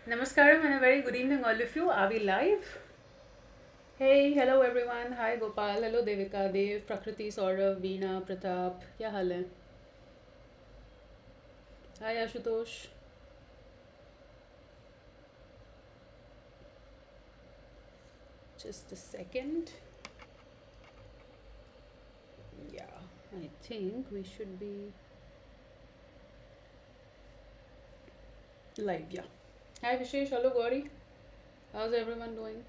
Namaskaram and a very good evening all of you. Are we live? Hey, hello everyone. Hi Gopal. Hello Devika, Dev, Prakriti, Saurav, Veena, Pratap. क्या हाल है? Hi Ashutosh. Just a second. Yeah, I think we should be live. Yeah. Hi Vishesh. Hello Gauri. How's everyone doing?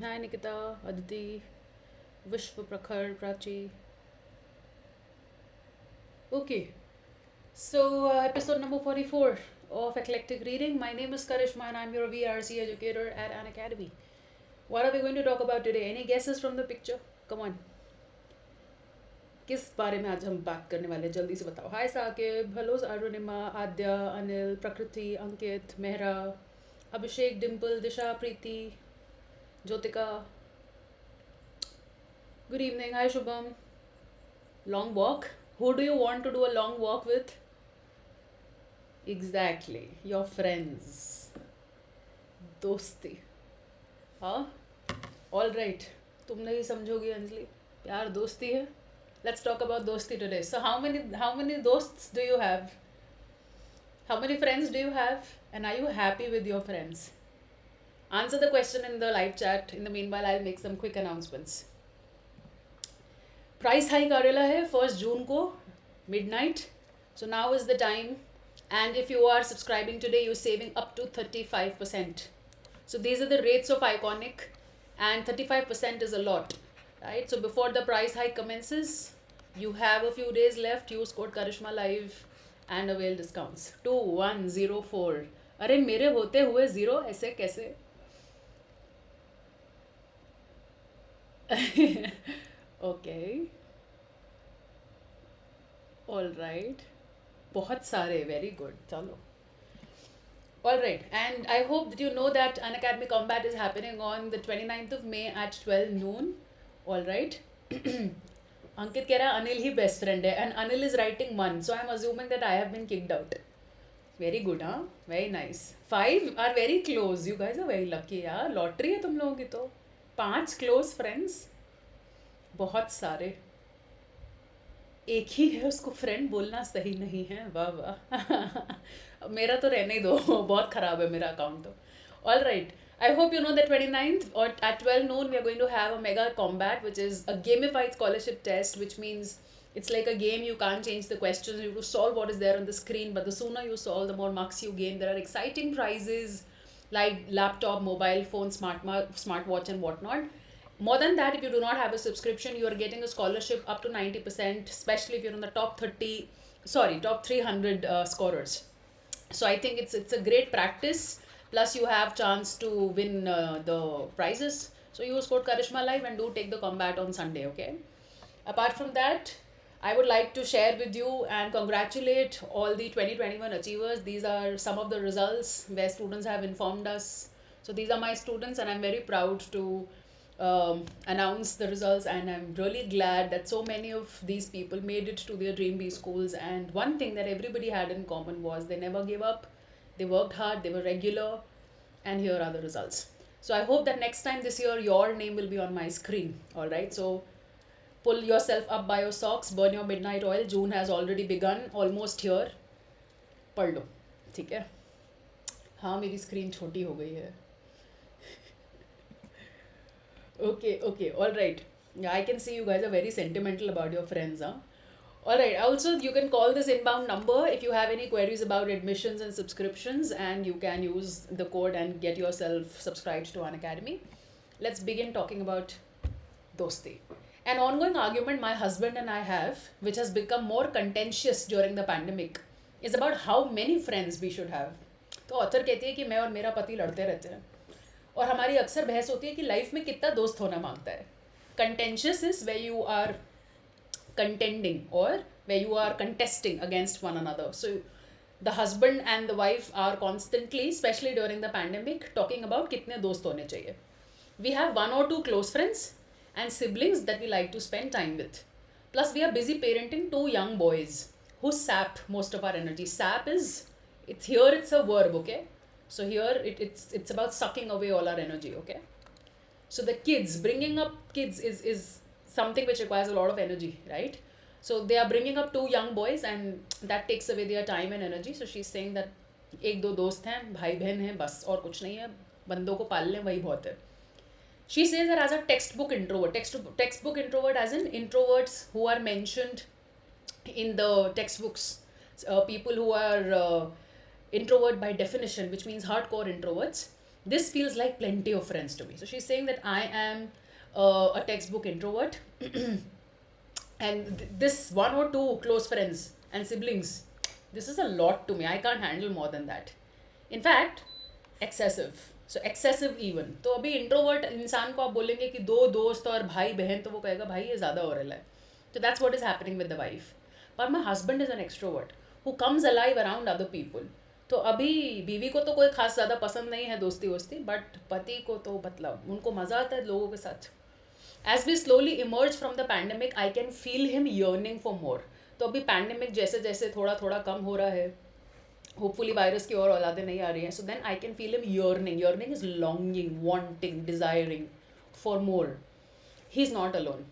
Hi Nikita, Aditi, Vishwa Prakhar, Prachi. Okay, so episode number 44 of Eclectic Reading. My name is Karishma and I'm your VRC educator at Unacademy. What are we going to talk about today? Any guesses from the picture? Come on. किस बारे में आज हम बात करने वाले हैं जल्दी से बताओ. हाय साकिब, हेलो अरुणिमा, आद्या, अनिल, प्रकृति, अंकित, मेहरा, अभिषेक, डिम्पल, दिशा, प्रीति, Jyotika. Good evening. Hi Shubham. Long walk. Who do you want to do a long walk with? Exactly. Your friends. दोस्ती. हाँ. All right. तुम नहीं समझोगी अंजलि. प्यार दोस्ती है. Let's talk about dosti today. So how many dosts do you have? How many friends do you have? And are you happy with your friends? Answer the question in the live chat. In the meanwhile, I'll make some quick announcements. Price hike आ रहा है 1st June को midnight. So now is the time. And if you are subscribing today, you're saving up to 35%. So these are the rates of Iconic, and 35% is a lot. Right, so before the price hike commences, you have a few days left. Use code Karishma Live and avail discounts. 2104. अरे मेरे होते हुए 0 ऐसे कैसे? Okay. All right. बहुत सारे. Very good. चलो. All right, and I hope that you know that Unacademy Combat is happening on the 29th of May at 12 noon. All right. Ankit कह रहा है अनिल ही बेस्ट फ्रेंड है and Anil is writing 1, so I'm assuming that I have been kicked out. Very good, huh? Very nice. 5 are very close. You guys are very lucky यार. Lottery है तुम लोगों की तो. 5 close friends. बहुत सारे. एक ही है उसको फ्रेंड बोलना सही नहीं है. वाह वाह. मेरा तो रहने ही दो. बहुत ख़राब है मेरा अकाउंट तो. All right. I hope you know that 29th or at 12 noon we are going to have a mega combat, which is a gamified scholarship test, which means it's like a game. You can't change the questions. You have to solve what is there on the screen, but the sooner you solve, the more marks you gain. There are exciting prizes like laptop, mobile phone, smartwatch and whatnot. More than that, if you do not have a subscription, you are getting a scholarship up to 90%, especially if you're in the top 300 scorers. So I think it's a great practice. Plus you have chance to win the prizes. So use code Karishma Live and do take the combat on Sunday, okay? Apart from that, I would like to share with you and congratulate all the 2021 achievers. These are some of the results where students have informed us. So these are my students and I'm very proud to announce the results, and I'm really glad that so many of these people made it to their Dream B schools. And one thing that everybody had in common was they never gave up. They worked hard, they were regular, and here are the results. So I hope that next time this year your name will be on my screen. All right, so pull yourself up by your socks, burn your midnight oil. June has already begun, almost here. पढ़ लो, ठीक है? हाँ, मेरी screen छोटी हो गई है. Okay, all right. Yeah, I can see you guys are very sentimental about your friends, huh? Alright, also you can call this inbound number if you have any queries about admissions and subscriptions, and you can use the code and get yourself subscribed to Unacademy. Let's begin talking about dosti. An ongoing argument my husband and I have, which has become more contentious during the pandemic, is about how many friends we should have. तो author कहती है कि मैं और मेरा पति लड़ते रहते हैं और हमारी अक्सर बहस होती है कि लाइफ में कितना दोस्त होना मांगता है. Contentious is where you are contending or where you are contesting against one another. So the husband and the wife are constantly, especially during the pandemic, talking about kitne dost hone chahiye. We have 1 or 2 close friends and siblings that we like to spend time with. Plus we are busy parenting 2 young boys who sap most of our energy. Sap is It's here, it's a verb, okay? So here it's about sucking away all our energy, okay? So the kids, bringing up kids is something which requires a lot of energy, right? So they are bringing up two young boys and that takes away their time and energy. So she's saying that एक दो दोस्त हैं, भाई बहन हैं, बस और कुछ नहीं है, बंदों को पाल लें वही बहुत है. She says that as a textbook introvert as in introverts who are mentioned in the textbooks, people who are introvert by definition, which means hardcore introverts, this feels like plenty of friends to me. So she's saying that I am a textbook introvert and this one or two close friends and siblings, this is a lot to me. I can't handle more than that. In fact, excessive. So excessive even. तो अभी introvert इंसान को आप बोलेंगे कि दो दोस्त और भाई बहन, तो वो कहेगा भाई ये ज़्यादा हो रहा है. So that's what is happening with the wife. But my husband is an extrovert who comes alive around other people. तो अभी बीवी को तो कोई खास ज़्यादा पसंद नहीं है दोस्ती वोस्ती, बट पति को तो मतलब उनको मज़ा आता है लोगों के साथ. As we slowly emerge from the pandemic, I can feel him yearning for more. तो अभी पैंडमिक जैसे जैसे थोड़ा थोड़ा कम हो रहा है, होपफुली वायरस की और औलादें नहीं आ रही हैं, so then I can feel him yearning is longing, wanting, desiring for more. He is not alone.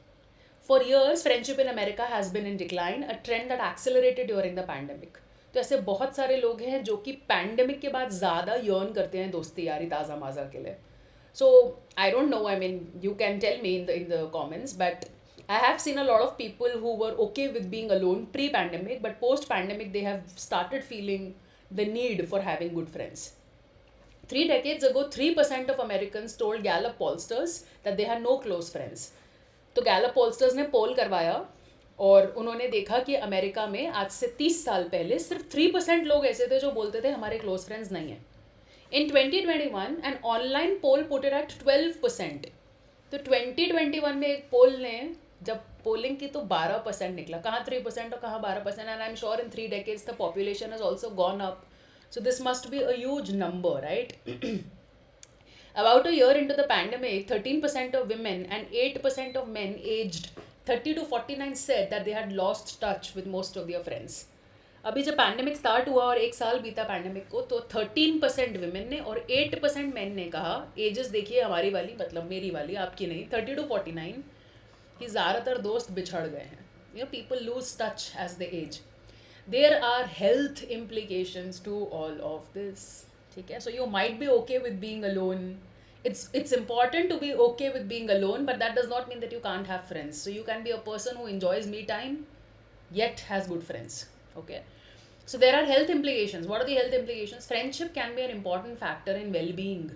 For years, friendship in America has been in decline, a trend that accelerated during the pandemic. तो ऐसे बहुत सारे लोग हैं जो कि pandemic के बाद ज़्यादा यर्न करते हैं दोस्ती यारी ताज़ा माज़ा के लिए. So I don't know, I mean, you can tell me in the comments, but I have seen a lot of people who were okay with being alone pre-pandemic, but post-pandemic they have started feeling the need for having good friends. 3 decades ago, 3% of Americans told Gallup pollsters that they had no close friends. तो Gallup pollsters ने पोल करवाया और उन्होंने देखा कि America में आज से 30 साल पहले सिर्फ 3% लोग ऐसे थे जो बोलते थे हमारे क्लोज फ्रेंड्स नहीं हैं. In 2021, an online poll put it at 12%. तो 2021 में एक पोल ने जब पोलिंग की तो 12% निकला. कहाँ 3% और कहाँ 12%? And I'm sure in 3 decades the population has also gone up. So this must be a huge number, right? About a year into the pandemic, 13% of women and 8% of men aged 30 to 49 said that they had lost touch with most of their friends. अभी जब pandemic start हुआ और एक साल बीता pandemic को, तो 13% women ने और 8% मैन ने कहा, एजेस देखिए हमारी वाली, मतलब मेरी वाली, आपकी नहीं, 30 to 49, कि ज़्यादातर दोस्त बिछड़ गए हैं. You know, people lose touch as they age. There are health implications to all of this. ठीक है, so you might be okay with being alone. It's important to be okay with being alone, but that does not mean that you can't have friends. So you can be a person who enjoys me time, yet has good friends. Okay. So there are health implications. What are the health implications? Friendship can be an important factor in well-being,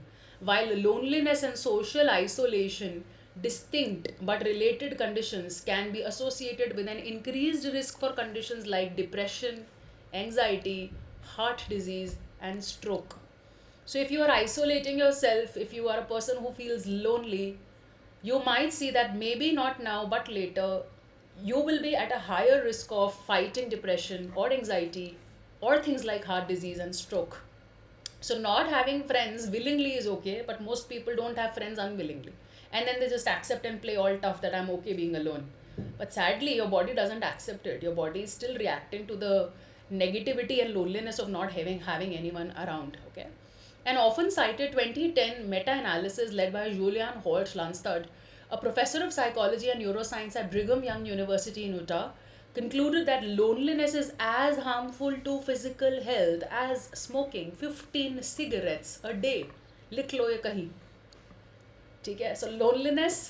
while loneliness and social isolation, distinct but related conditions, can be associated with an increased risk for conditions like depression, anxiety, heart disease, and stroke. So if you are isolating yourself, if you are a person who feels lonely, you might see that maybe not now but later you will be at a higher risk of fighting depression or anxiety or things like heart disease and stroke. So not having friends willingly is okay, but most people don't have friends unwillingly. And then they just accept and play all tough that I'm okay being alone. But sadly, your body doesn't accept it. Your body is still reacting to the negativity and loneliness of not having anyone around, okay? An often cited 2010 meta-analysis led by Julian Holt-Landstad, a professor of psychology and neuroscience at Brigham Young University in Utah, concluded that loneliness is as harmful to physical health as smoking 15 cigarettes a day. लिख लो ये कहीं, ठीक है? So loneliness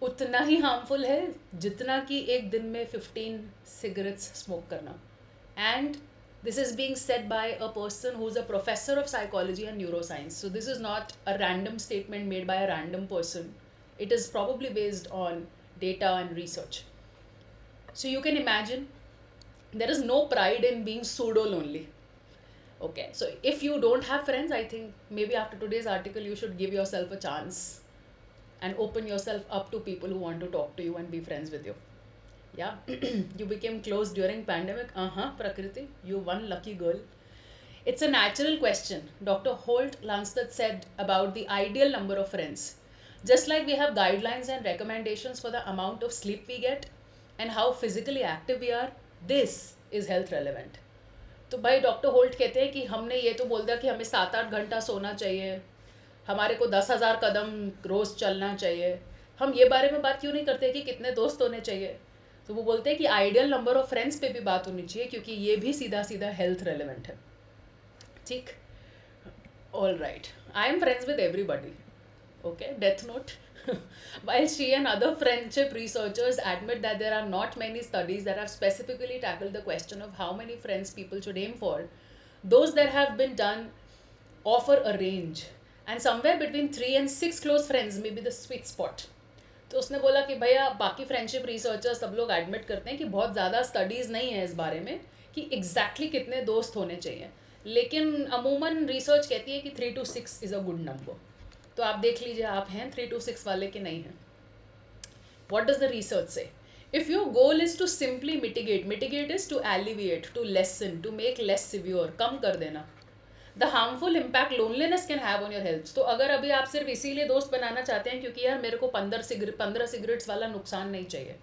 उतना ही harmful है जितना कि एक दिन में 15 cigarettes smoke करना. And this is being said by a person who's a professor of psychology and neuroscience. So this is not a random statement made by a random person. It is probably based on data and research. So you can imagine there is no pride in being pseudo lonely. Okay, so if you don't have friends, I think maybe after today's article you should give yourself a chance and open yourself up to people who want to talk to you and be friends with you. Yeah, you became close during pandemic. Prakriti, you one lucky girl. It's a natural question. Dr. Holt-Landstad said about the ideal number of friends. Just like we have guidelines and recommendations for the amount of sleep we get and how physically active we are, this is health relevant. तो भाई doctor Holt कहते हैं कि हमने ये तो बोल दिया कि हमें 7-8 घंटा सोना चाहिए, हमारे को 10,000 कदम रोज़ चलना चाहिए, हम ये बारे में बात क्यों नहीं करते कि कितने दोस्त होने चाहिए? तो वो बोलते हैं कि आइडियल नंबर ऑफ फ्रेंड्स पे भी बात होनी चाहिए, क्योंकि ये भी सीधा सीधा हेल्थ रेलिवेंट है. ठीक. All right, I am friends with everybody. Okay, death note. While she and other friendship researchers admit that there are not many studies that have specifically tackled the question of how many friends people should aim for, those that have been done offer a range, and somewhere between 3 and 6 close friends may be the sweet spot. तो उसने बोला कि भैया बाकी friendship researchers सब लोग admit करते हैं कि बहुत ज़्यादा स्टडीज़ नहीं है इस बारे में कि एग्जैक्टली कितने दोस्त होने चाहिए, लेकिन अमूमन रिसर्च कहती है कि 3 to 6 is a good number. तो आप देख लीजिए आप हैं 3 to 6 वाले कि नहीं हैं. What does the research say? If your goal is to simply mitigate is to alleviate, to lessen, to make less severe, कम कर देना the harmful impact loneliness can have on your health. तो अगर अभी आप सिर्फ इसीलिए दोस्त बनाना चाहते हैं क्योंकि यार मेरे को 15 सिगरेट्स वाला नुकसान नहीं चाहिए,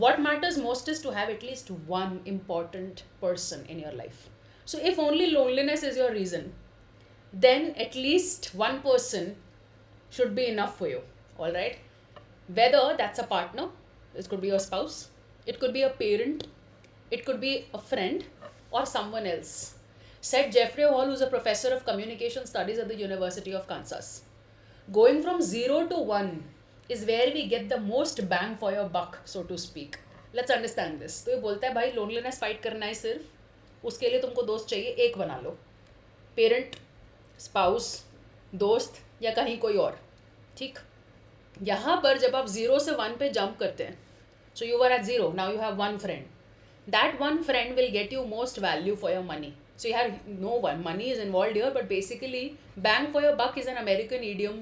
what matters most is to have at least one important person in your life. So if only loneliness is your reason, then at least one person should be enough for you. All right, whether that's a partner, it could be your spouse, it could be a parent, it could be a friend, or someone else, said Jeffrey Hall, who's a professor of communication studies at the University of Kansas. Going from 0 to 1 is where we get the most bang for your buck, so to speak. Let's understand this. तो ये बोलता है भाई loneliness fight करना है, सिर्फ उसके लिए तुमको दोस्त चाहिए, एक बना लो, पेरेंट, स्पाउस, दोस्त या कहीं कोई और. ठीक. यहाँ पर जब आप 0 से 1 पे जंप करते हैं, so you were at 0, now you have one friend. That one friend will get you most value for your money. So you have no one, money is involved here, but basically bang for your buck is an American idiom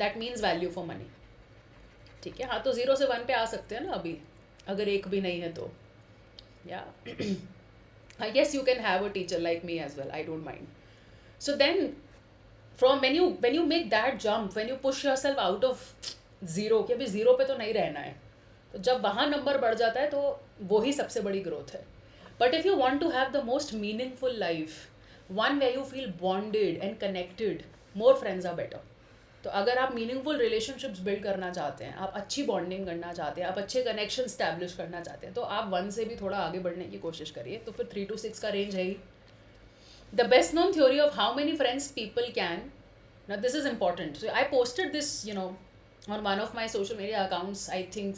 that means value for money. ठीक है. हाँ, तो 0 से 1 पे आ सकते हैं ना अभी, अगर एक भी नहीं है तो. Yeah. I guess you can have a teacher like me as well, I don't mind. So then from when you make that jump, when you push yourself out of 0 कि अभी 0 पे तो नहीं रहना है, तो जब वहाँ नंबर बढ़ जाता है तो वही सबसे बड़ी ग्रोथ है. But if you want to have the most meaningful life, one where you feel bonded and connected, more friends are better. तो अगर आप मीनिंगफुल रिलेशनशिप्स बिल्ड करना चाहते हैं, आप अच्छी बॉन्डिंग करना चाहते हैं, आप अच्छे कनेक्शन स्टैब्लिश करना चाहते हैं, तो आप 1 से भी थोड़ा आगे बढ़ने की कोशिश करिए. तो फिर 3 to 6 का रेंज है ही. The best known theory of how many friends people can. Now this is important. So I posted this, on one of my social media accounts. I think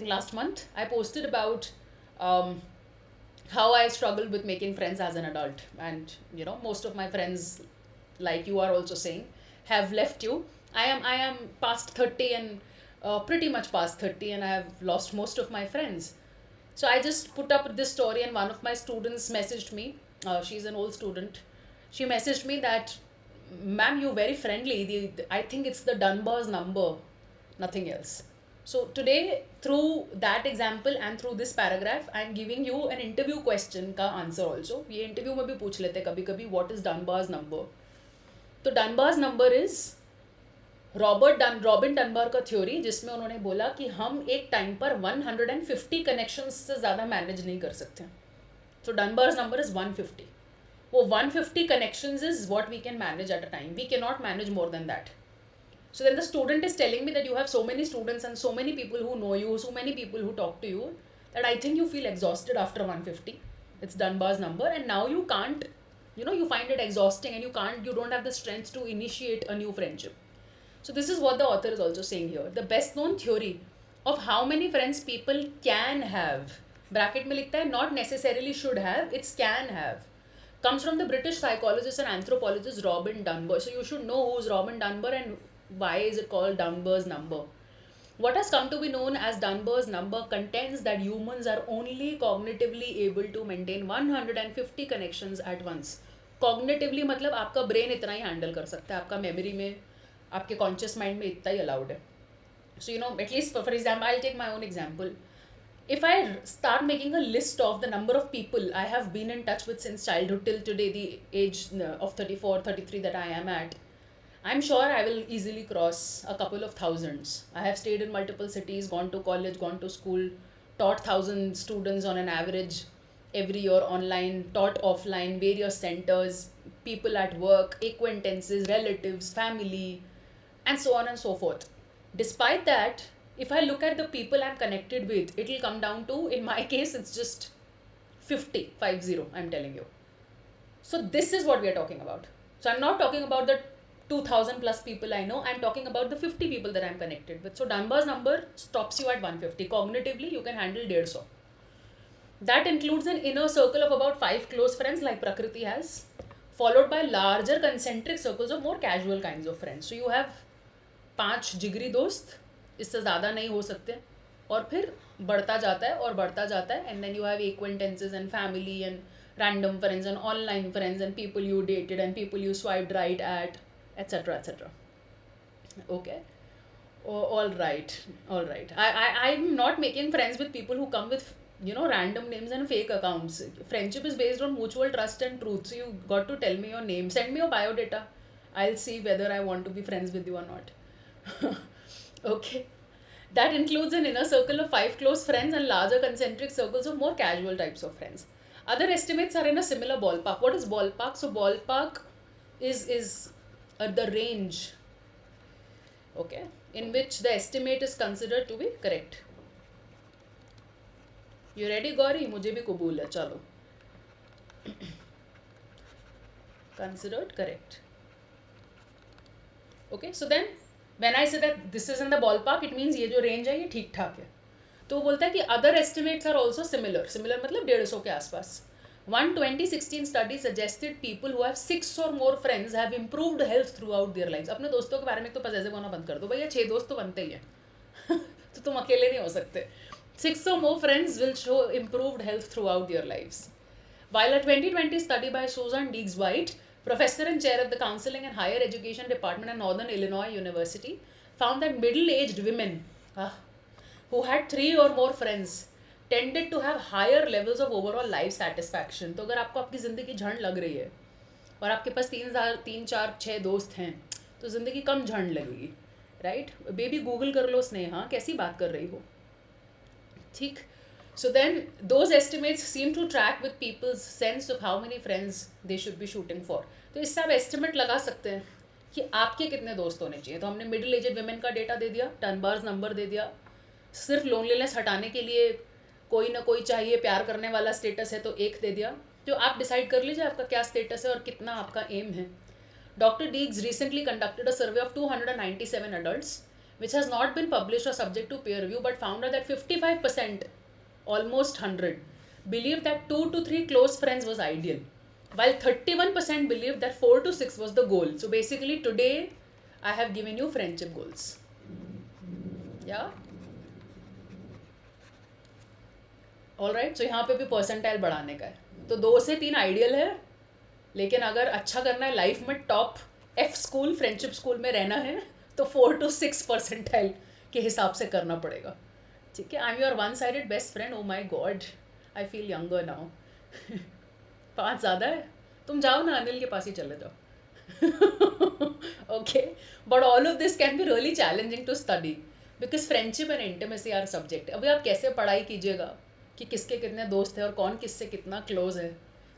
last month I posted about how I struggled with making friends as an adult, and most of my friends, like you are also saying, have left you. I am past 30 and pretty much past 30, and I have lost most of my friends. So I just put up this story, and one of my students messaged me. She's an old student. She messaged me that, ma'am, you're very friendly. I think it's the Dunbar's number, nothing else. So today, through that example and through this paragraph, I'm giving you an interview question का answer also. ये interview में भी पूछ लेते हैं कभी कभी, what is Dunbar's number? तो Dunbar's number is रॉबिन डनबार का थ्योरी, जिसमें उन्होंने बोला कि हम एक टाइम पर 150 कनेक्शंस से ज़्यादा मैनेज नहीं कर सकते. So Dunbar's number is 150. वो 150 connections is what we can manage at a time. We cannot manage more than that. So then the student is telling me that you have so many students and so many people who know you, so many people who talk to you, that I think you feel exhausted after 150. It's Dunbar's number, and now you can't, you find it exhausting, and you don't have the strength to initiate a new friendship. So this is what the author is also saying here. The best known theory of how many friends people can have, bracket में लिखता है, not necessarily should have, it's can have, comes from the British psychologist and anthropologist Robin Dunbar. So you should know who's Robin Dunbar and why is it called Dunbar's number. What has come to be known as Dunbar's number contends that humans are only cognitively able to maintain 150 connections at once. Cognitively मतलब आपका brain इतना ही handle कर सकता है, आपका memory में, आपके conscious mind में इतना ही allowed है. So at least for example, I'll take my own example. If I start making a list of the number of people I have been in touch with since childhood till today, the age of 34, 33 that I am at, I'm sure I will easily cross a couple of thousands. I have stayed in multiple cities, gone to college, gone to school, taught 1,000 students on an average. every year online, taught offline, various centers, people at work, acquaintances, relatives, family, and so on and so forth. Despite that, if I look at the people I'm connected with, it will come down to, in my case, it's just 50, 50, I'm telling you. So this is what we are talking about. So I'm not talking about the 2000 plus people I know, I'm talking about the 50 people that I'm connected with. So Dunbar's number stops you at 150. Cognitively, you can handle 150. That includes an inner circle of about 5 close friends like Prakriti has, followed by larger concentric circles of more casual kinds of friends. So you have 5 जिगरी दोस्त, इससे ज़्यादा नहीं हो सकते, और फिर बढ़ता जाता है और बढ़ता जाता है, and then you have acquaintances and family and random friends and online friends and people you dated and people you swiped right at, etc. etc. Okay. Oh, all right. I'm not making friends with people who come with random names and fake accounts. Friendship is based on mutual trust and truth. So you got to tell me your name. Send me your biodata. I'll see whether I want to be friends with you or not. Okay. That includes an inner circle of 5 close friends and larger concentric circles of more casual types of friends. Other estimates are in a similar ballpark. What is ballpark? So ballpark is the range, okay, in which the estimate is considered to be correct. You ready, Gauri? मुझे भी कबूल है, चलो. Considered correct. Okay, so then when I say that this is in the ballpark, it means ये जो range है ये ठीक ठाक है. तो वो बोलता है कि other estimates are also similar मतलब 150 के आसपास. One 2016 study suggested people who have 6 or more friends have improved health throughout their lives. अपने दोस्तों के बारे में तो पजेसिव होना बंद कर दो भैया, 6 दोस्त तो बनते ही हैं. तो तुम अकेले नहीं हो सकते. 6 or more friends will show improved health throughout their lives. While a 2020 study by Susan Deeks White, professor and chair of the Counseling and Higher Education Department at Northern Illinois University, found that middle-aged women who had 3 or more friends tended to have higher levels of overall life satisfaction. तो अगर आपको आपकी ज़िंदगी झंड लग रही है और आपके पास 3 4 6 दोस्त हैं तो ज़िंदगी कम झंड लगेगी, राइट? बेबी गूगल कर लो स्नेहा, कैसी बात कर रही हो, ठीक? So then those estimates seem to track with people's sense of how many friends they should be shooting for. तो इससे आप estimate लगा सकते हैं कि आपके कितने दोस्त होने चाहिए. तो हमने मिडिल एजेड वुमेन का डेटा दे दिया, डनबार्स नंबर दे दिया. सिर्फ लोनलीनेस हटाने के लिए कोई ना कोई चाहिए, प्यार करने वाला स्टेटस है तो 1 दे दिया. जो आप डिसाइड कर लीजिए आपका क्या स्टेटस है और कितना आपका एम है. Dr. Deeks recently conducted a survey of 297 adults, which has not been published or subject to peer review, but found out that 55%, almost 100, believed that 2 to 3 close friends was ideal, while 31% believed that 4 to 6 was the goal. So basically today I have given you friendship goals. Yeah. All right. So यहाँ पे भी percentile बढ़ाने का है. तो 2 से 3 ideal है, लेकिन अगर अच्छा करना है लाइफ में, top F school friendship school में रहना है, तो 4 to 6 परसेंटाइल के हिसाब से करना पड़ेगा, ठीक है? I am your one sided best friend. Oh my god, I feel younger now. 5 ज़्यादा है, तुम जाओ ना, अनिल के पास ही चले जाओ. Okay, but all of this can be really challenging to study because friendship and intimacy are subject. अभी आप कैसे पढ़ाई कीजिएगा कि किसके कितने दोस्त हैं और कौन किससे कितना क्लोज है,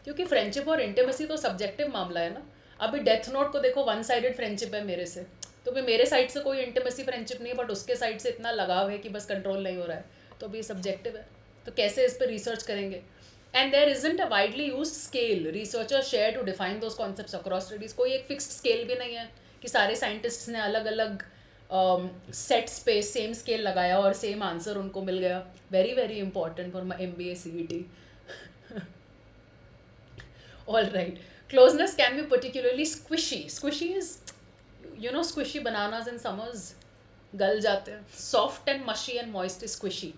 क्योंकि फ्रेंडशिप और इंटिमेसी तो सब्जेक्टिव मामला है ना. अभी डेथ नोट को देखो, 1 साइडेड फ्रेंडशिप है मेरे से, तो भी मेरे साइड से कोई इंटिमेसी फ्रेंडशिप नहीं है, बट उसके साइड से इतना लगाव है कि बस कंट्रोल नहीं हो रहा है, तो अभी सब्जेक्टिव है. तो कैसे इस पर रिसर्च करेंगे? And there isn't a widely use scale researchers share to define those concepts across studies. कोई एक फिक्स्ड स्केल भी नहीं है कि सारे साइंटिस्ट्स ने अलग अलग सेट्स पे सेम स्केल लगाया और सेम आंसर उनको मिल गया. Very very important for my MBA CET. All right. Closeness can be particularly squishy. Squishy is squishy bananas in summers गल जाते हैं. सॉफ्ट एंड मशी एंड मॉइस्ट इज स्क्विशी.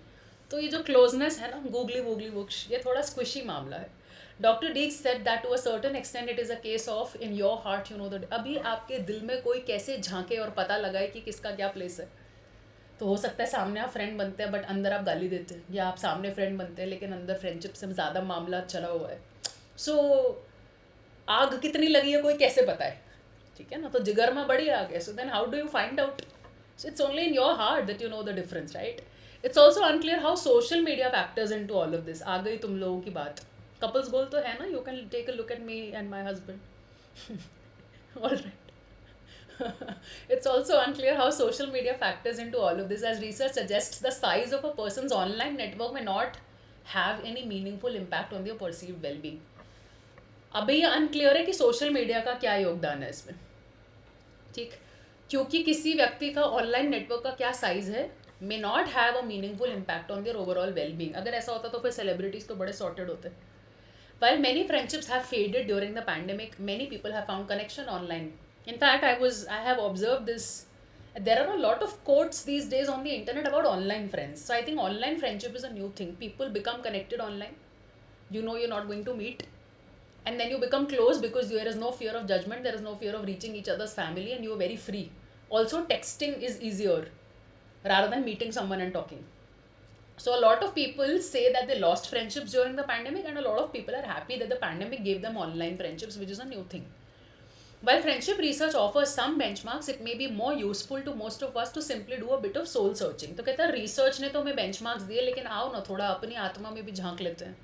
तो ये जो क्लोजनेस है ना, गूगली वूगली बुक्स, ये थोड़ा स्क्विशी मामला है. Dr. Deeks said that to a certain extent it is a case of in your heart you know that. अभी आपके दिल में कोई कैसे झांके और पता लगाए कि किसका क्या प्लेस है. तो हो सकता है सामने आप फ्रेंड बनते हैं बट अंदर आप गाली देते हैं, या आप सामने फ्रेंड बनते हैं लेकिन अंदर फ्रेंडशिप से ज़्यादा मामला चला हुआ है. सो आग कितनी लगी है कोई कैसे बताए, ठीक है ना? तो जिगर में बड़ी आग है. So then how do you find out? So it's only in your heart that you know the difference, right? It's also unclear how social media factors in to all of this. आ गई तुम लोगों की बात. Couples goal तो है ना, you can take a look at me and my husband. All right. It's also unclear how social media factors into all of this, as research suggests the size of a person's online network may not have any meaningful impact on their perceived well-being. अभी ये unclear है कि social media का क्या योगदान है इसमें, ठीक, क्योंकि किसी व्यक्ति का ऑनलाइन नेटवर्क का क्या साइज है may not have a meaningful impact on their overall wellbeing. अगर ऐसा होता तो फिर सेलिब्रिटीज तो बड़े सॉर्टेड होते. While many friendships have faded during the pandemic, many people have found connection online. In fact, I have observed this. There are a lot of quotes these days on the internet about online friends. So I think online friendship is a new thing. People become connected online. You know you're not going to meet. And then you become close because there is no fear of judgment. There is no fear of reaching each other's family and you are very free. Also, texting is easier rather than meeting someone and talking. So a lot of people say that they lost friendships during the pandemic, and a lot of people are happy that the pandemic gave them online friendships, which is a new thing. While friendship research offers some benchmarks, it may be more useful to most of us to simply do a bit of soul searching. तो कहता है research ने तो हमें benchmarks दिए, लेकिन आओ ना थोड़ा अपनी आत्मा में भी झांक लेते हैं.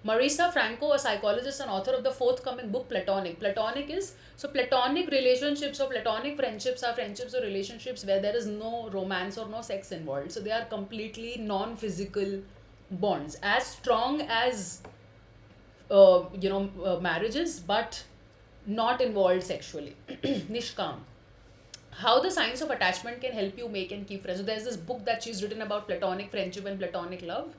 Marisa Franco, a psychologist and author of the forthcoming book Platonic. Platonic relationships or platonic friendships are friendships or relationships where there is no romance or no sex involved. So they are completely non-physical bonds, as strong as marriages, but not involved sexually. Nishkam. How the science of attachment can help you make and keep friends. So there's this book that she's written about platonic friendship and platonic love.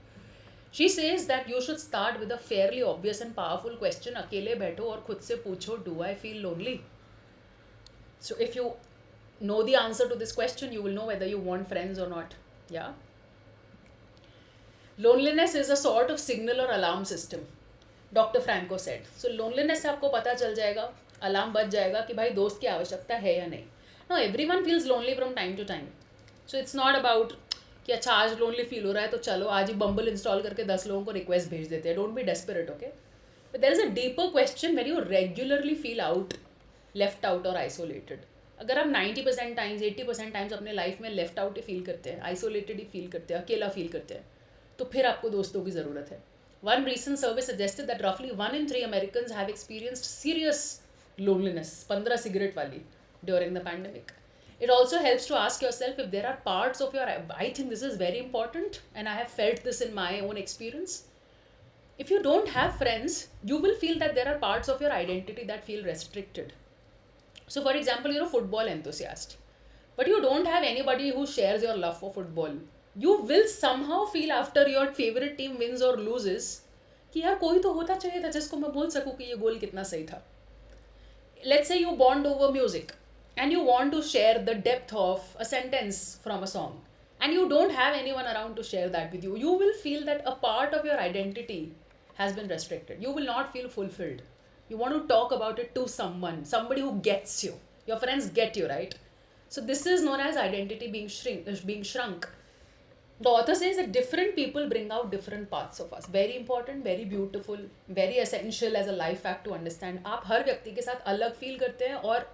She says that you should start with a fairly obvious and powerful question. अकेले बैठो और खुद से पूछो, do I feel lonely? So if you know the answer to this question, you will know whether you want friends or not. Yeah. Loneliness is a sort of signal or alarm system, Dr. Franco said. So loneliness से आपको पता चल जाएगा, alarm बज जाएगा कि भाई दोस्त की आवश्यकता है या नहीं. Now everyone feels lonely from time to time. So it's not about कि अच्छा आज लोनली फील हो रहा है तो चलो आज ही बम्बल इंस्टॉल करके 10 लोगों को रिक्वेस्ट भेज देते हैं. Don't be desperate, okay. But there is a deeper question when you regularly feel out, left out और आइसोलेटेड. अगर आप 90% टाइम्स 80% टाइम्स अपने लाइफ में लेफ्ट आउट ही फील करते हैं, आइसोलेटेड ही फील करते हैं, अकेला फील करते हैं, तो फिर आपको दोस्तों की ज़रूरत है. One recent survey suggested that रफली 1 in 3 Americans have experienced serious loneliness, 15 cigarette वाली, during the pandemic. It also helps to ask yourself if there are parts of your, I think this is very important and I have felt this in my own experience. If you don't have friends, you will feel that there are parts of your identity that feel restricted. So for example, you're a football enthusiast, but you don't have anybody who shares your love for football. You will somehow feel after your favorite team wins or loses कि यार कोई तो होता चाहिए था जिसको मैं बोल सकूँ कि ये गोल कितना सही था. Let's say you bond over music and you want to share the depth of a sentence from a song, and you don't have anyone around to share that with you, you will feel that a part of your identity has been restricted. You will not feel fulfilled. You want to talk about it to someone, somebody who gets you. Your friends get you, right? So this is known as identity being shrunk. The author says that different people bring out different parts of us. Very important, very beautiful, very essential as a life fact to understand. आप हर व्यक्ति के साथ अलग feel करते हैं और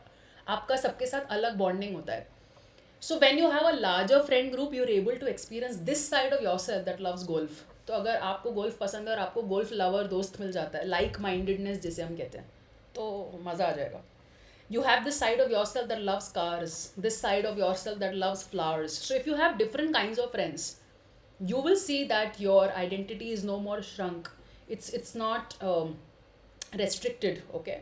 आपका सबके साथ अलग बॉन्डिंग होता है. So when you have a larger friend group, you are able to experience this side of yourself that loves golf. तो अगर आपको गोल्फ पसंद है और आपको गोल्फ लवर दोस्त मिल जाता है, लाइक माइंडेडनेस जिसे हम कहते हैं, तो मज़ा आ जाएगा. You have this side of yourself that loves cars, this side of yourself that loves flowers. So if you have different kinds of friends, you will see that your identity is no more shrunk. It's not restricted, okay?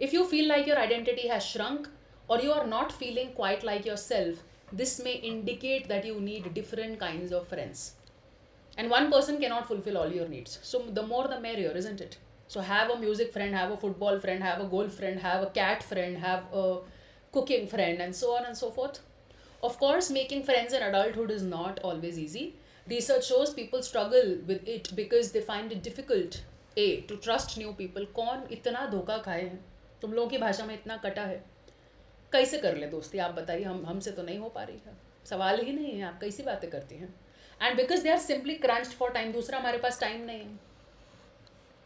If you feel like your identity has shrunk or you are not feeling quite like yourself, this may indicate that you need different kinds of friends. And one person cannot fulfill all your needs. So the more the merrier, isn't it? So have a music friend, have a football friend, have a golf friend, have a cat friend, have a cooking friend, and so on and so forth. Of course, making friends in adulthood is not always easy. Research shows people struggle with it because they find it difficult, A, to trust new people. कौन इतना धोखा खाए हैं? तुम लोगों की भाषा में इतना कटा है, कैसे कर ले दोस्ती? आप बताइए, हमसे तो नहीं हो पा रही है. सवाल ही नहीं है, आप कैसी बातें करती हैं. And because they are simply crunched for time. दूसरा, हमारे पास टाइम नहीं है,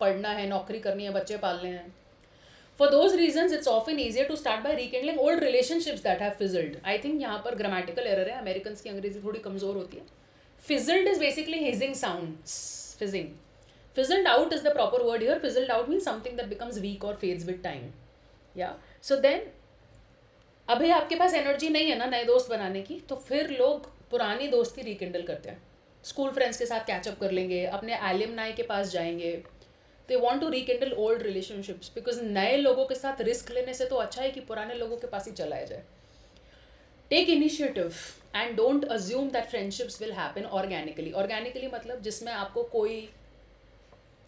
पढ़ना है, नौकरी करनी है, बच्चे पालने हैं. For those reasons it's often easier to start by rekindling old relationships that have fizzled. I think यहाँ पर ग्रामेटिकल एरर है, अमेरिकन की अंग्रेजी थोड़ी कमज़ोर होती है. Fizzled is basically hissing sound, fizzing. fizzled out is the proper word here. Fizzled out means something that becomes weak or fades with time. Yeah. So then अभी आपके पास एनर्जी नहीं है ना नए दोस्त बनाने की, तो फिर लोग पुरानी दोस्ती रिकिंडल करते हैं. स्कूल फ्रेंड्स के साथ कैचअप कर लेंगे, अपने एलुमनाई के पास जाएंगे. They want to rekindle old relationships because नए लोगों के साथ रिस्क लेने से तो अच्छा है कि पुराने लोगों के पास ही चलाया जाए. Take initiative and don't assume that friendships will happen organically. Organically मतलब जिसमें आपको कोई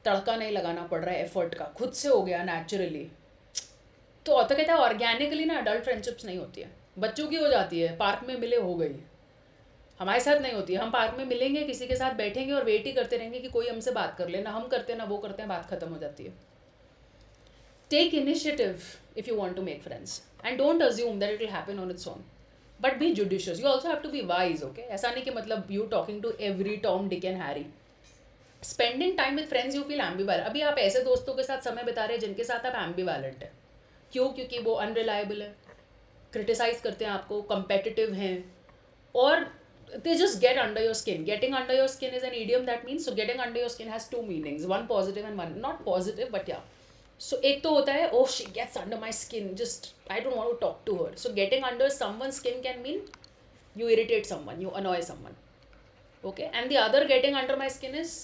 तड़का नहीं लगाना पड़ रहा है एफर्ट का, खुद से हो गया नेचुरली. तो ऑथर कहता है ऑर्गेनिकली ना अडल्ट फ्रेंडशिप्स नहीं होती है, बच्चों की हो जाती है. पार्क में मिले हो गई, हमारे साथ नहीं होती है. हम पार्क में मिलेंगे, किसी के साथ बैठेंगे और वेट ही करते रहेंगे कि कोई हमसे बात कर ले. ना हम करते हैं ना वो करते हैं, बात खत्म हो जाती है. Take initiative if you want to make friends and don't assume that it will happen on its own, but be judicious. You also have to be wise. Okay, ऐसा नहीं कि मतलब you talking to every Tom Dick and Harry. Spending time with friends you feel ambivalent. अभी आप ऐसे दोस्तों के साथ समय बिता रहे हैं जिनके साथ आप एम्बिवैलेंट है. क्यों? क्योंकि वो अनरिलायबल है, क्रिटिसाइज करते हैं आपको, कंपेटिटिव हैं, और they just get under your skin. Getting under your skin is an idiom that means, so getting under your skin has two meanings, one positive and one not positive, but yeah. So एक तो होता है oh she gets under my skin, just I don't want to talk to her. So getting under someone's skin can mean you irritate someone, you annoy someone. Okay, and the other getting under my skin is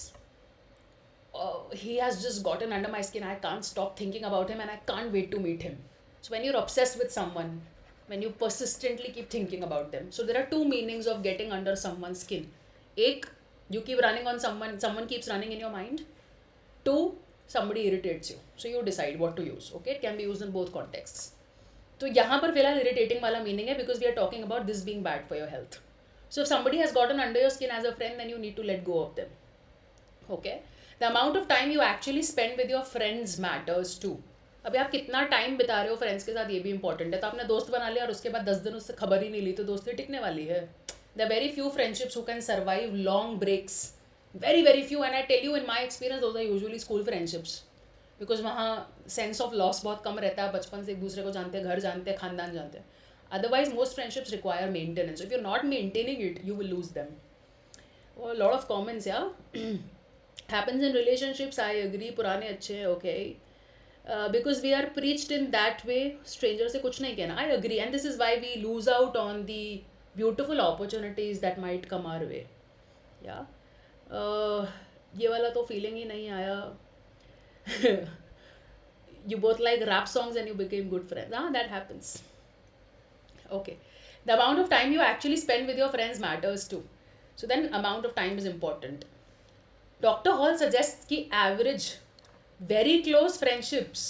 he has just gotten under my skin, I can't stop thinking about him and I can't wait to meet him. So when you're obsessed with someone, when you persistently keep thinking about them, so there are two meanings of getting under someone's skin. Ek, you keep running on someone keeps running in your mind. Two, somebody irritates you, so you decide what to use. Okay, it can be used in both contexts. तो यहाँ पर फिलहाल irritating वाला meaning है because we are talking about this being bad for your health. So if somebody has gotten under your skin as a friend, then you need to let go of them. Okay, the amount of time you actually spend with your friends matters too. अभी आप कितना time बिता रहे हो friends के साथ, ये भी इंपॉर्टेंट है. तो आपने दोस्त बना लिया और उसके बाद 10 दिन उससे खबर ही नहीं ली, तो दोस्ती टिकने वाली है. There are very few friendships who can survive long breaks, very very few. And I tell you in my experience those are usually school friendships because वहाँ सेंस ऑफ लॉस बहुत कम रहता है. बचपन से एक दूसरे को जानते हैं, घर जानते हैं, खानदान जानते हैं. Otherwise most friendships require maintenance. If you are not maintaining it you will lose them. Lot of comments या happens in relationships. I agree, पुराने अच्छे हैं. Okay, because we are preached in that way, stranger से कुछ नहीं कहना. I agree, and this is why we lose out on the beautiful opportunities that might come our way. Yeah, ये वाला तो feeling ही नहीं आया. You both like rap songs and you became good friends. That happens. Okay, the amount of time you actually spend with your friends matters too. So then amount of time is important. Dr. Hall suggests कि average very close friendships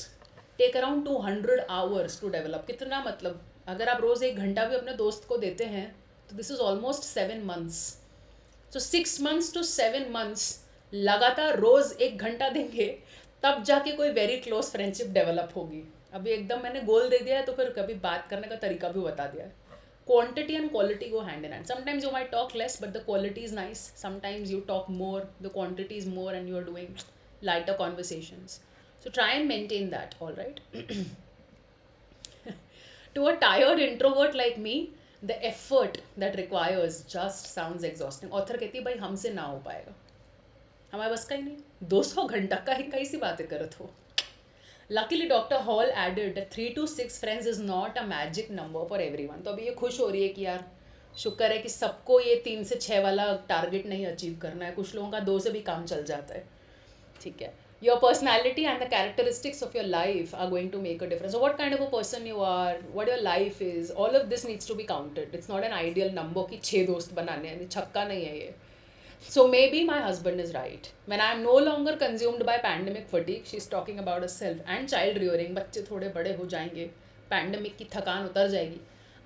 take around 200 hours to develop. कितना मतलब अगर आप रोज़ 1 घंटा भी अपने दोस्त को देते हैं तो this is almost 7 months. So 6 months to 7 months लगातार रोज़ 1 घंटा देंगे तब जाके कोई very close friendship develop होगी. अभी एकदम मैंने गोल दे दिया है तो फिर कभी बात करने का तरीका भी बता दिया है. Quantity and quality go hand in hand. Sometimes you might talk less but the quality is nice. Sometimes you talk more, the quantity is more and you are doing lighter conversations. So try and maintain that, all right? To a tired introvert like me, the effort that requires just sounds exhausting. Author कहती है भाई हमसे ना हो पाएगा, हमारे बस का ही नहीं. 200 घंटा का ही कैसी बातें करत हो. Luckily Dr. Hall added that 3 to 6 friends is not a magic number for everyone. तो अभी ये खुश हो रही है कि यार शुक्र है कि सबको ये 3 से 6 वाला टारगेट नहीं अचीव करना है. कुछ लोगों का 2 से भी काम चल जाता है. ठीक है. Your personality and the characteristics of your life are going to make a difference. So what kind of a person you are, what your life is, all of this needs to be counted. It's not an ideal number कि 6 दोस्त बनाने हैं, छक्का नहीं है ये. So maybe my husband is right. When I am no longer consumed by pandemic fatigue, she's talking about herself and child rearing. बच्चे थोड़े बड़े हो जाएंगे, pandemic की थकान उतर जाएगी.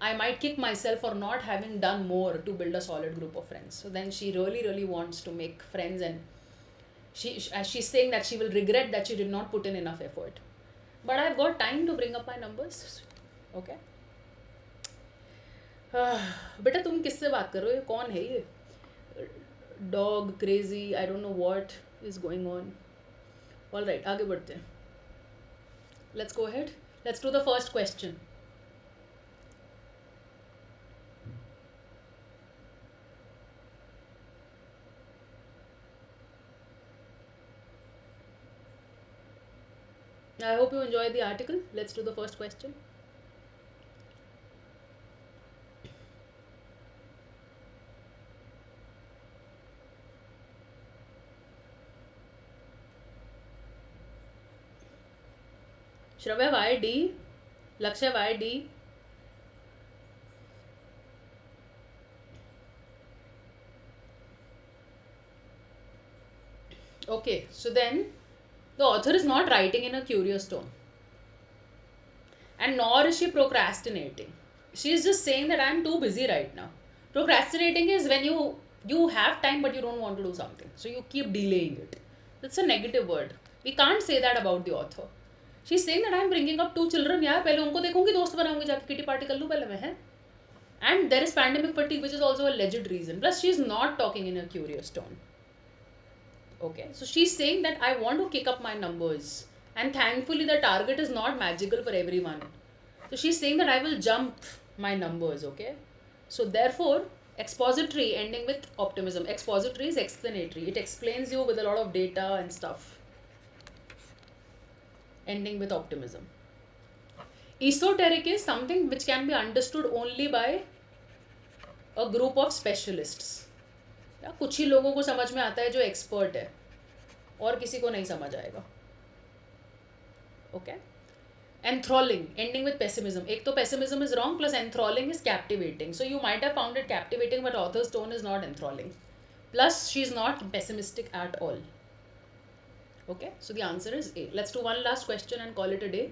I might kick myself for not having done more to build a solid group of friends. So then she really wants to make friends, and she's saying that she will regret that she did not put in enough effort. But I've got time to bring up my numbers. Okay. बेटा तुम किससे बात कर रहे हो? ये कौन है ये? Dog, crazy, I don't know what is going on. All right, आगे बढ़ते हैं. Let's go ahead. Let's do the first question. I hope you enjoyed the article. Let's do the first question. Shravya, why D? Lakshya, why D? Okay, so then the author is not writing in a curious tone, and nor is she procrastinating. She is just saying that I'm too busy right now. Procrastinating is when you have time but you don't want to do something, so you keep delaying it. That's a negative word. We can't say that about the author. She's saying that I'm bringing up two children. यार पहले उनको देखूंगी, दोस्त बनाऊंगी, जाके kitty party कर लूँ पहले मैं, है. And there is pandemic fatigue, which is also a legit reason. Plus, she's not talking in a curious tone. Okay, so she's saying that I want to kick up my numbers, and thankfully the target is not magical for everyone. So she's saying that I will jump my numbers. Okay, so therefore expository ending with optimism. Expository is explanatory. It explains you with a lot of data and stuff. Ending with optimism. Esoteric is something which can be understood only by a group of specialists. या कुछ ही लोगों को समझ में आता है जो expert है, और किसी को नहीं समझ आएगा. Okay. Enthralling, ending with pessimism. एक तो pessimism is wrong, plus enthralling is captivating. So you might have found it captivating, but author's tone is not enthralling. Plus, she's not pessimistic at all. Okay, so the answer is A. Let's do one last question and call it a day.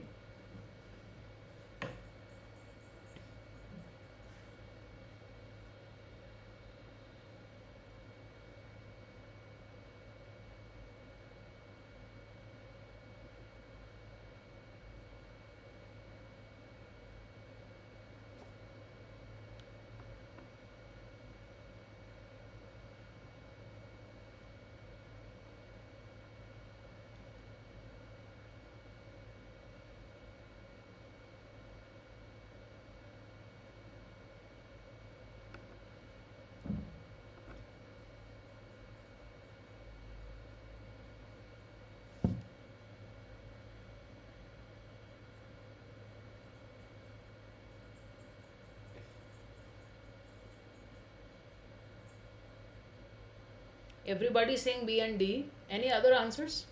Everybody saying B and D. Any other answers?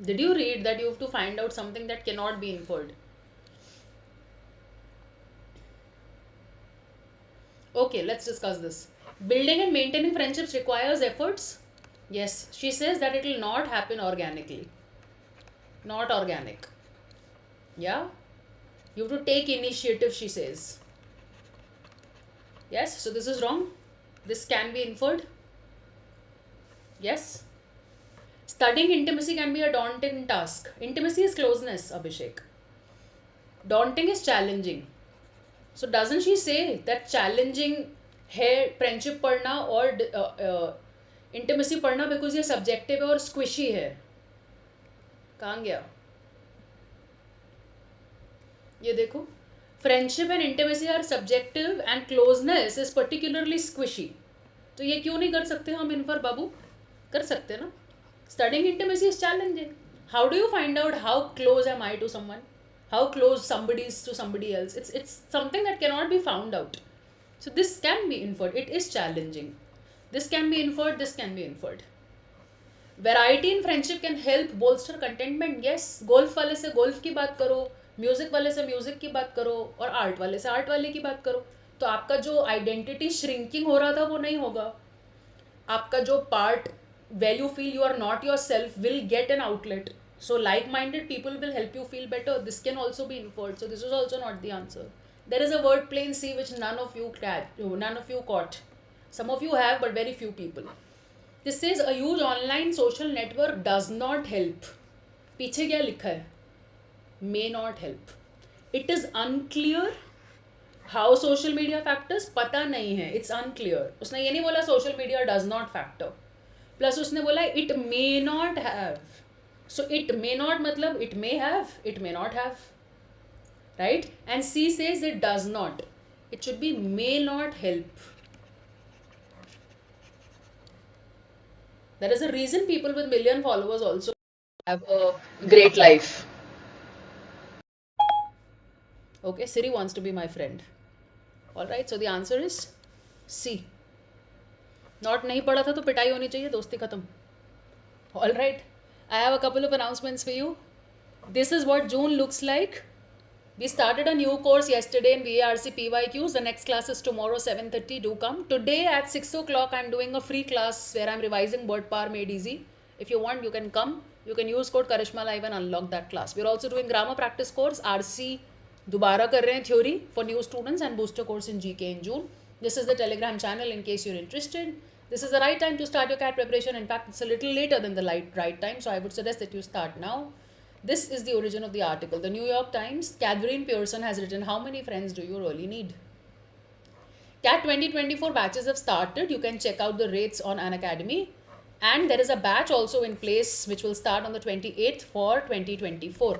Did you read that you have to find out something that cannot be inferred? Okay, let's discuss this. Building and maintaining friendships requires efforts. Yes, she says that it will not happen organically. Not organic. Yeah? You have to take initiative, she says. Yes, so this is wrong. This can be inferred. Yes. Studying intimacy can be a daunting task. Intimacy is closeness, Abhishek. Daunting is challenging. So doesn't she say that challenging है friendship पढ़ना और intimacy पढ़ना because ये subjective है और squishy है? कहाँ गया? ये देखो. Friendship and intimacy are subjective and closeness is particularly squishy. तो ये क्यों नहीं कर सकते हम infer बाबू? कर सकते ना? Studying intimacy is challenging. How do you find out how close am I to someone? How close somebody is to somebody else? It's something that cannot be found out. So this can be inferred. It is challenging. This can be inferred. This can be inferred. Variety in friendship can help bolster contentment. Yes. Golf वाले से golf की बात करो, music वाले से music की बात करो, और आर्ट वाले से आर्ट वाले की बात करो, तो आपका जो आइडेंटिटी श्रिंकिंग हो रहा था वो नहीं होगा. आपका जो part where you feel you are not yourself will get an outlet. So like-minded people will help you feel better. This can also be inferred. So this is also not the answer. There is a word play in C which none of you caught. Some of you have, but very few people. This says a huge online social network does not help. पीछे क्या लिखा है? May not help. It is unclear how social media factors. पता नहीं है. It's unclear. उसने ये नहीं बोला social media does not factor. Plus उसने बोला it may not have. So it may not मतलब it may have, it may not have, right? And C says it does not. It should be may not help. There is a reason people with million followers also have a great life. Okay, Siri wants to be my friend. All right, so the answer is C. Not नहीं पढ़ा था तो पिटाई होनी चाहिए, दोस्ती खत्म. All right, I have a couple of announcements for you. This is what June looks like. We started a new course yesterday in VARC PYQs. The next class is tomorrow 7:30. Do come. Today at 6 o'clock I'm doing a free class where I'm revising word power made easy. If you want, you can come. You can use code Karishma Live and unlock that class. We're also doing grammar practice course, RC. दोबारा कर रहे हैं theory for new students and booster course in GK in June. This is the Telegram channel in case you're interested. This is the right time to start your CAT preparation. In fact, it's a little later than the right time, so I would suggest that you start now. This is the origin of the article. The New York Times, Catherine Pearson has written, how many friends do you really need? CAT 2024 batches have started. You can check out the rates on Unacademy. And there is a batch also in place which will start on the 28th for 2024.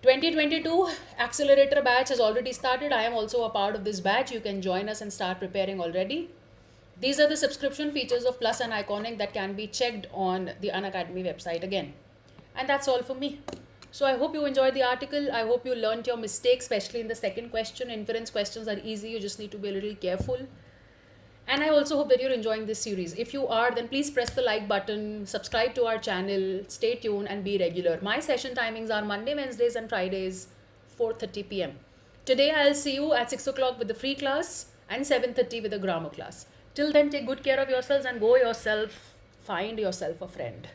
2022 accelerator batch has already started. I am also a part of this batch. You can join us and start preparing already. These are the subscription features of Plus and Iconic that can be checked on the Unacademy website again. And that's all for me. So I hope you enjoyed the article. I hope you learned your mistakes, especially in the second question. Inference questions are easy. You just need to be a little careful. And I also hope that you're enjoying this series. If you are, then please press the like button, subscribe to our channel, stay tuned and be regular. My session timings are Monday, Wednesdays and Fridays, 4:30 p.m. Today I'll see you at 6 o'clock with the free class and 7:30 with the grammar class. Till then, take good care of yourselves and go yourself, find yourself a friend.